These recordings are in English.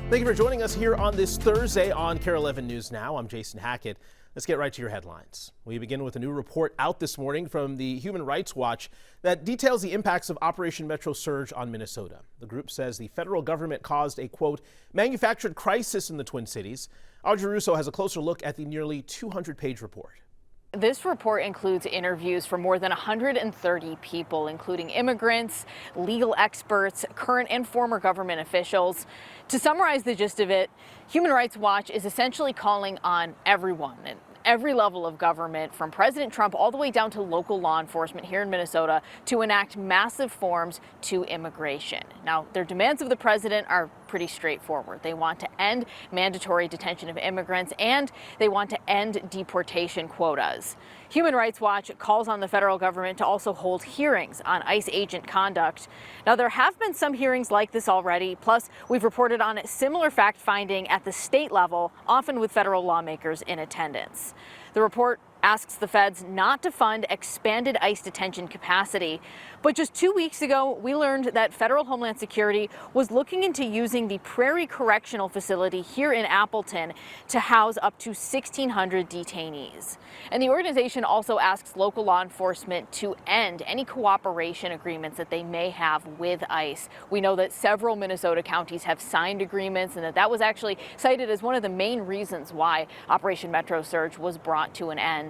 Thank you for joining us here on this Thursday on KARE 11 News Now. I'm Jason Hackett. Let's get right to your headlines. We begin with a new report out this morning from the Human Rights Watch that details the impacts of Operation Metro Surge on Minnesota. The group says the federal government caused a, quote, manufactured crisis in the Twin Cities. Audrey Russo has a closer look at the nearly 200-page report. This report includes interviews from more than 130 people, including immigrants, legal experts, current and former government officials. To summarize the gist of it, Human Rights Watch is essentially calling on everyone and every level of government, from President Trump all the way down to local law enforcement here in Minnesota, to enact massive reforms to immigration. Now, their demands of the president are pretty straightforward. They want to end mandatory detention of immigrants, and they want to end deportation quotas. Human Rights Watch calls on the federal government to also hold hearings on ICE agent conduct. Now, there have been some hearings like this already, plus we've reported on similar fact-finding at the state level, often with federal lawmakers in attendance. The report asks the feds not to fund expanded ICE detention capacity. But just 2 weeks ago, we learned that Federal Homeland Security was looking into using the Prairie Correctional Facility here in Appleton to house up to 1,600 detainees. And the organization also asks local law enforcement to end any cooperation agreements that they may have with ICE. We know that several Minnesota counties have signed agreements, and that was actually cited as one of the main reasons why Operation Metro Surge was brought to an end.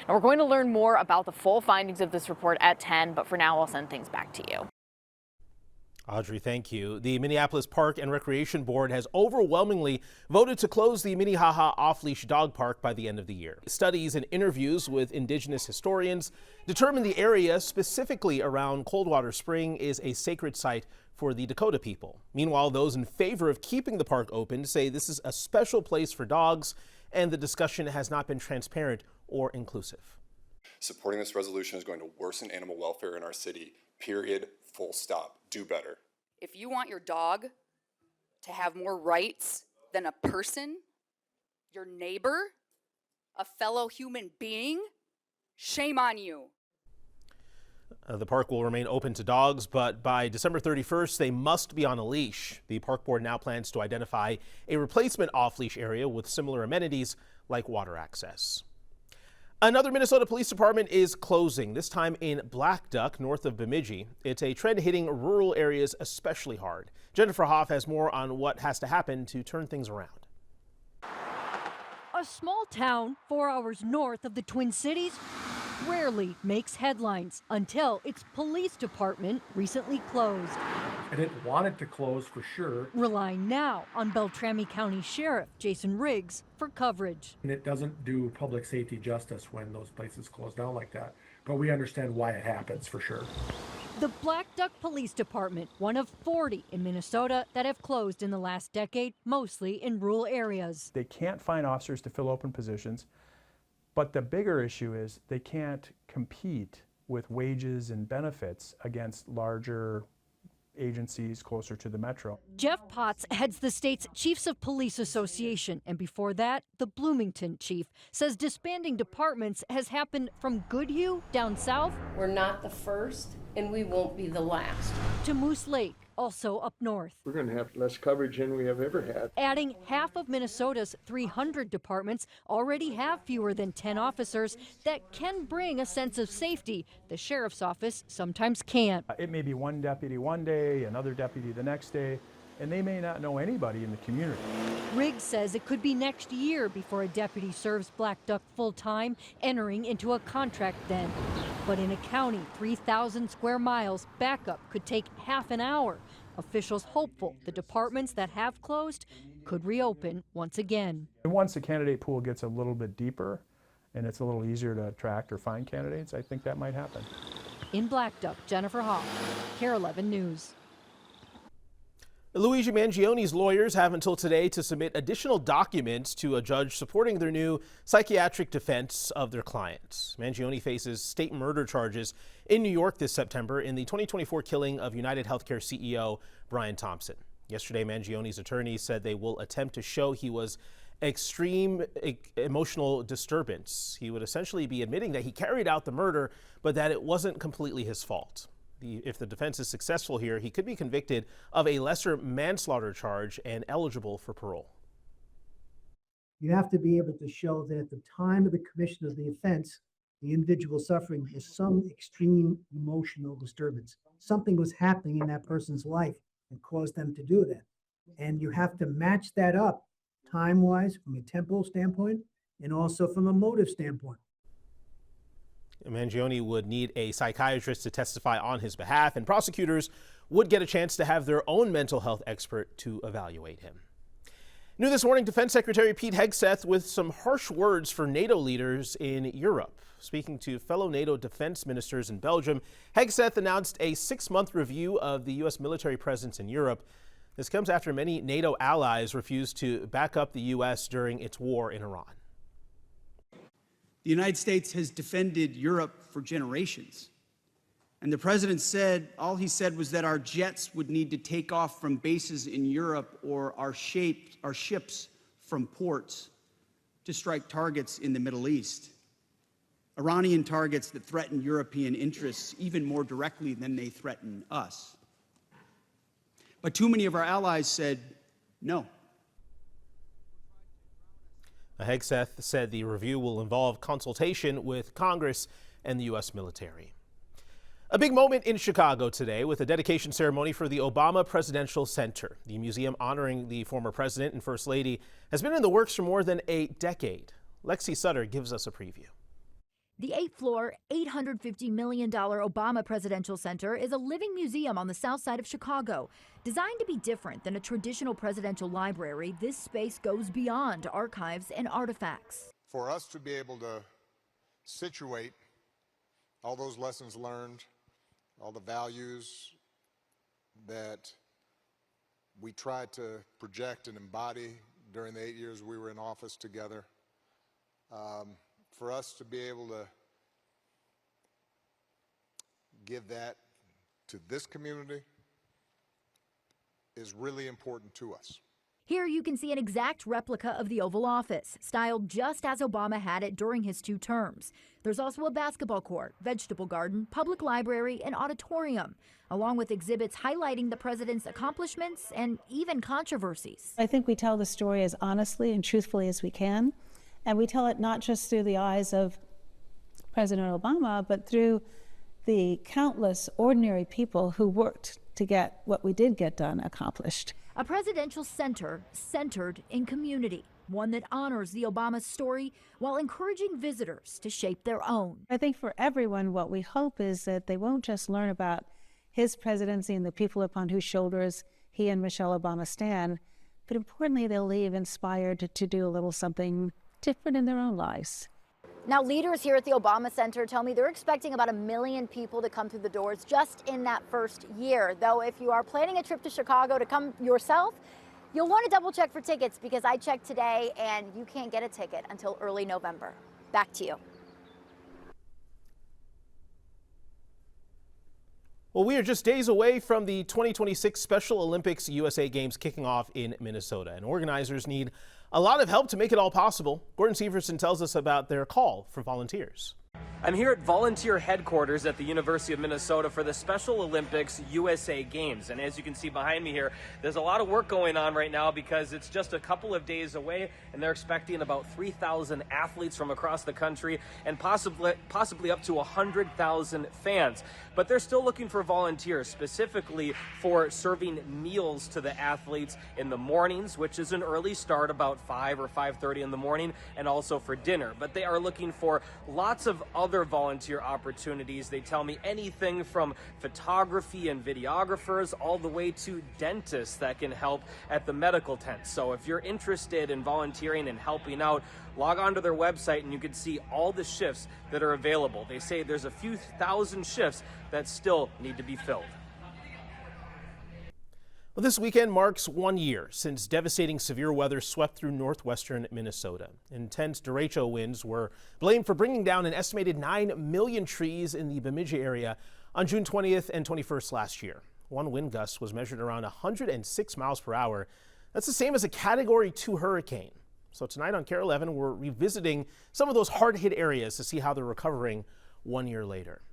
And we're going to learn more about the full findings of this report at 10, but for now I'll send things back to you. Audrey, thank you. The Minneapolis Park and Recreation Board has overwhelmingly voted to close the Minnehaha off-leash dog park by the end of the year. Studies and interviews with indigenous historians determine the area, specifically around Coldwater Spring, is a sacred site for the Dakota people. Meanwhile, those in favor of keeping the park open say this is a special place for dogs, and the discussion has not been transparent or inclusive. Supporting this resolution is going to worsen animal welfare in our city, period, full stop. Do better. If you want your dog to have more rights than a person, your neighbor, a fellow human being, shame on you. The park will remain open to dogs, but by December 31st, they must be on a leash. The park board now plans to identify a replacement off-leash area with similar amenities like water access. Another Minnesota Police Department is closing, this time in Black Duck, north of Bemidji. It's a trend hitting rural areas especially hard. Jennifer Hoff has more on what has to happen to turn things around. A small town 4 hours north of the Twin Cities rarely makes headlines until its police department recently closed. I didn't want it to close for sure. Relying now on Beltrami County Sheriff Jason Riggs for coverage. And it doesn't do public safety justice when those places close down like that. But we understand why it happens for sure. The Black Duck Police Department, one of 40 in Minnesota that have closed in the last decade, mostly in rural areas. They can't find officers to fill open positions. But the bigger issue is they can't compete with wages and benefits against larger agencies closer to the metro. Jeff Potts heads the state's Chiefs of Police Association, and before that, the Bloomington chief says disbanding departments has happened from Goodhue down south. We're not the first, and we won't be the last. To Moose Lake, also up north. We're going to have less coverage than we have ever had. Adding half of Minnesota's 300 departments already have fewer than 10 officers that can bring a sense of safety the sheriff's office sometimes can't. It may be one deputy one day, another deputy the next day, and they may not know anybody in the community. Riggs says it could be next year before a deputy serves Black Duck full-time, entering into a contract then. But in a county 3,000 square miles, backup could take half an hour. Officials hopeful the departments that have closed could reopen once again. And once the candidate pool gets a little bit deeper and it's a little easier to attract or find candidates, I think that might happen. In Black Duck, Jennifer Hoff, KARE 11 News. Luigi Mangioni's lawyers have until today to submit additional documents to a judge supporting their new psychiatric defense of their client. Mangioni faces state murder charges in New York this September in the 2024 killing of United Healthcare CEO Brian Thompson. Yesterday, Mangioni's attorney said they will attempt to show he was extreme emotional disturbance. He would essentially be admitting that he carried out the murder, but that it wasn't completely his fault. If the defense is successful here, he could be convicted of a lesser manslaughter charge and eligible for parole. You have to be able to show that at the time of the commission of the offense, the individual suffering is some extreme emotional disturbance. Something was happening in that person's life and caused them to do that. And you have to match that up time-wise from a temporal standpoint and also from a motive standpoint. Mangione would need a psychiatrist to testify on his behalf, and prosecutors would get a chance to have their own mental health expert to evaluate him. New this morning, Defense Secretary Pete Hegseth with some harsh words for NATO leaders in Europe. Speaking to fellow NATO defense ministers in Belgium, Hegseth announced a 6-month review of the U.S. military presence in Europe. This comes after many NATO allies refused to back up the U.S. during its war in Iran. The United States has defended Europe for generations. And the president said, all he said was that our jets would need to take off from bases in Europe or our ships from ports to strike targets in the Middle East. Iranian targets that threaten European interests even more directly than they threaten us. But too many of our allies said no. Hegseth said the review will involve consultation with Congress and the U.S. military. A big moment in Chicago today with a dedication ceremony for the Obama Presidential Center. The museum honoring the former president and first lady has been in the works for more than a decade. Lexi Sutter gives us a preview. The 8th-floor, $850 million Obama Presidential Center is a living museum on the south side of Chicago. Designed to be different than a traditional presidential library, this space goes beyond archives and artifacts. For us to be able to situate all those lessons learned, all the values that we tried to project and embody during the 8 years we were in office together, for us to be able to give that to this community is really important to us. Here you can see an exact replica of the Oval Office, styled just as Obama had it during his 2 terms. There's also a basketball court, vegetable garden, public library, and auditorium, along with exhibits highlighting the president's accomplishments and even controversies. I think we tell the story as honestly and truthfully as we can. And we tell it not just through the eyes of President Obama, but through the countless ordinary people who worked to get what we did get done accomplished. A presidential center centered in community, one that honors the Obama story while encouraging visitors to shape their own. I think for everyone, what we hope is that they won't just learn about his presidency and the people upon whose shoulders he and Michelle Obama stand, but importantly, they'll leave inspired to do a little something different in their own lives. Now, leaders here at the Obama Center tell me they're expecting about 1 million people to come through the doors just in that first year. Though if you are planning a trip to Chicago to come yourself, you'll want to double check for tickets because I checked today and you can't get a ticket until early November. Back to you. Well, we are just days away from the 2026 Special Olympics USA Games kicking off in Minnesota, and organizers need a lot of help to make it all possible. Gordon Severson tells us about their call for volunteers. I'm here at volunteer headquarters at the University of Minnesota for the Special Olympics USA Games. And as you can see behind me here, there's a lot of work going on right now because it's just a couple of days away and they're expecting about 3,000 athletes from across the country and possibly up to 100,000 fans. But they're still looking for volunteers, specifically for serving meals to the athletes in the mornings, which is an early start, about 5 or 5:30 in the morning, and also for dinner. But they are looking for lots of other volunteer opportunities. They tell me anything from photography and videographers all the way to dentists that can help at the medical tent. So if you're interested in volunteering and helping out, log on to their website and you can see all the shifts that are available. They say there's a few thousand shifts that still need to be filled. Well, this weekend marks 1 year since devastating severe weather swept through northwestern Minnesota. Intense derecho winds were blamed for bringing down an estimated 9 million trees in the Bemidji area on June 20th and 21st last year. One wind gust was measured around 106 miles per hour. That's the same as a Category 2 hurricane. So tonight on KARE 11, we're revisiting some of those hard-hit areas to see how they're recovering 1 year later.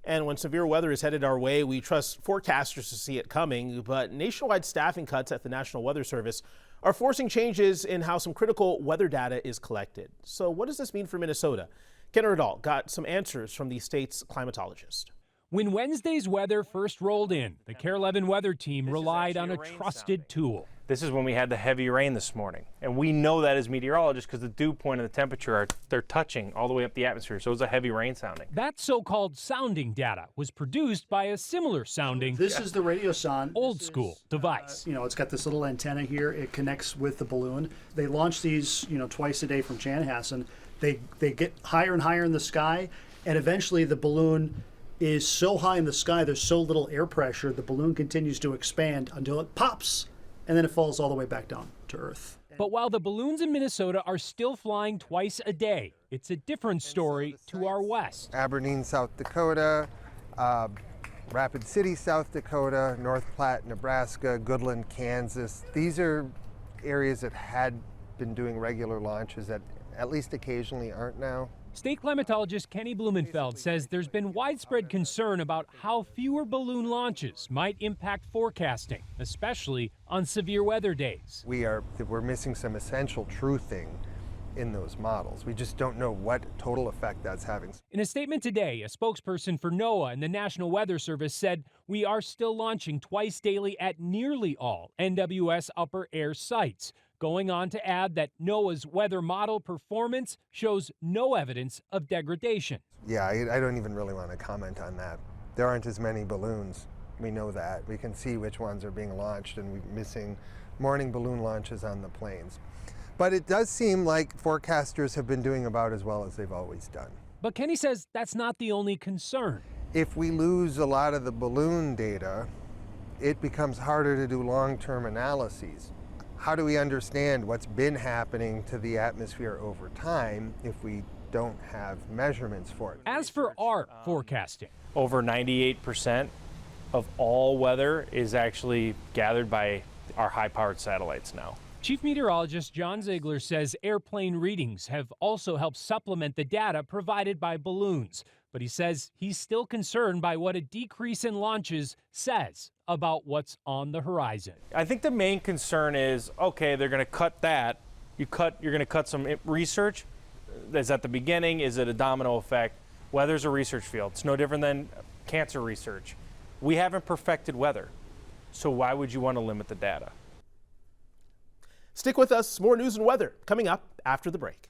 And when severe weather is headed our way, we trust forecasters to see it coming. But nationwide staffing cuts at the National Weather Service are forcing changes in how some critical weather data is collected. So what does this mean for Minnesota? Ken Erdahl got some answers from the state's climatologist. When Wednesday's weather first rolled in, the KARE 11 weather team relied on a trusted tool. This is when we had the heavy rain this morning. And we know that as meteorologists because the dew point and the temperature they're touching all the way up the atmosphere. So it was a heavy rain sounding. That so-called sounding data was produced by a similar sounding, This is the radiosonde. old school device. It's got this little antenna here. It connects with the balloon. They launch these, twice a day from Chanhassen. They get higher and higher in the sky, and eventually the balloon is so high in the sky, there's so little air pressure, the balloon continues to expand until it pops, and then it falls all the way back down to Earth. But while the balloons in Minnesota are still flying twice a day, it's a different story to our west. Aberdeen, South Dakota, Rapid City, South Dakota, North Platte, Nebraska, Goodland, Kansas. These are areas that had been doing regular launches that at least occasionally aren't now. State climatologist Kenny Blumenfeld says there's been widespread concern about how fewer balloon launches might impact forecasting, especially on severe weather days. We're missing some essential truthing in those models. We just don't know what total effect that's having. In a statement today, a spokesperson for NOAA and the National Weather Service said, "We are still launching twice daily at nearly all NWS upper air sites," going on to add that NOAA's weather model performance shows no evidence of degradation. Yeah, I don't even really want to comment on that. There aren't as many balloons. We know that. We can see which ones are being launched, and we're missing morning balloon launches on the plains. But it does seem like forecasters have been doing about as well as they've always done. But Kenny says that's not the only concern. If we lose a lot of the balloon data, it becomes harder to do long-term analyses. How do we understand what's been happening to the atmosphere over time if we don't have measurements for it? As for our forecasting, over 98% of all weather is actually gathered by our high-powered satellites now. Chief Meteorologist John Ziegler says airplane readings have also helped supplement the data provided by balloons. But he says he's still concerned by what a decrease in launches says about what's on the horizon. I think the main concern is, okay, they're going to cut that. You're going to cut some research. Is that the beginning? Is it a domino effect? Weather's a research field. It's no different than cancer research. We haven't perfected weather. So why would you want to limit the data? Stick with us. More news and weather coming up after the break.